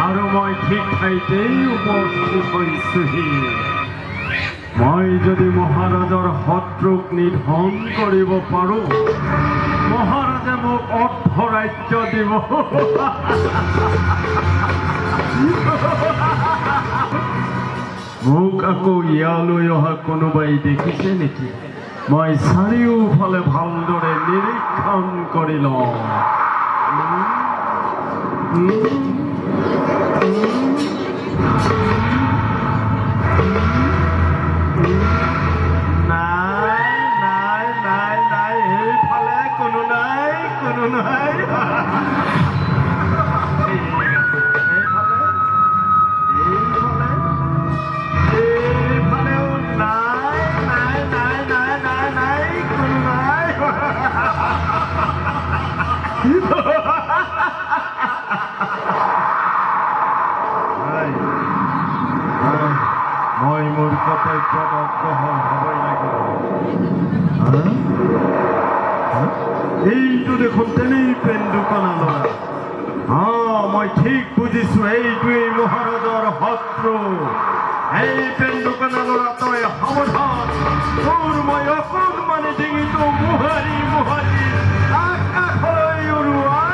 আৰু মই ঠিক ঠাইতেই উপস্থিত হৈছোহি মই যদি মহাৰাজৰ শত্ৰুক নিধন কৰিব পাৰোঁ মহাৰাজে মোক অৰ্ধৰাজ্য দিব মোক আকৌ ইয়ালৈ অহা কোনোবাই দেখিছে নেকি মই চাৰিওফালে ভালদৰে নিৰীক্ষণ কৰি লওঁ নাই এইফালে কোনো নাই এইফালেও নাই কোনো নাই মই মোৰ কৰ্তব্যত অগ্ৰসৰ হ'বই লাগিব এইটো দেখোন তেনেই পেন দোকানা ল'ৰা মই ঠিক বুজিছোঁ এইটোৱেই মহাৰাজৰ শত্ৰু এই পেন দোকানা ল'ৰা তই সাৱধান তোৰ মই অকণমানি ডিঙিটো মোহাৰি আকাশলৈ উৰুৱাই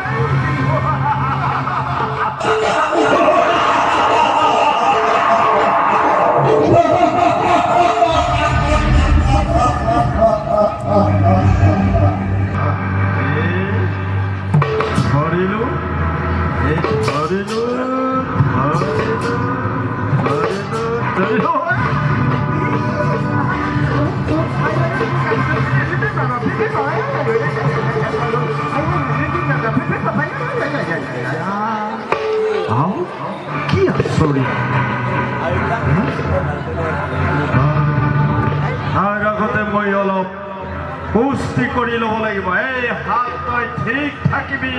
কি আচৰিত তাৰ আগতে মই অলপ পুষ্টি কৰি ল'ব লাগিব এই হাত তই ঠিক থাকিবি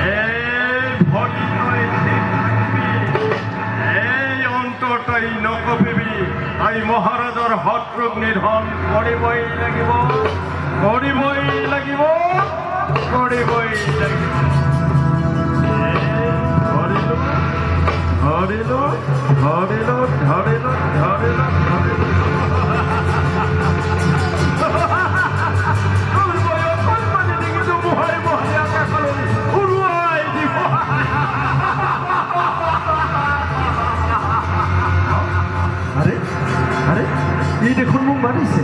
এই ভৰি তই ঠিক থাকিবি এই অন্তৰ তই নকপিবি তই মহাৰাজৰ শত্ৰুক নিধন কৰিবই লাগিব ধৰিলো ই দেখোন মোক মাৰিছে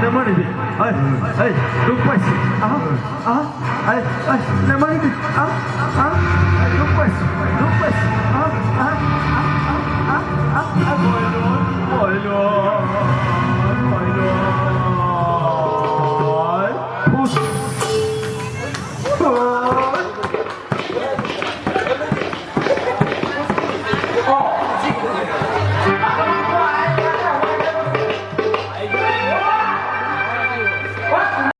নেমাৰিবি দুখ পাইছোঁ নেমাৰিবি দুখ পাইছোঁ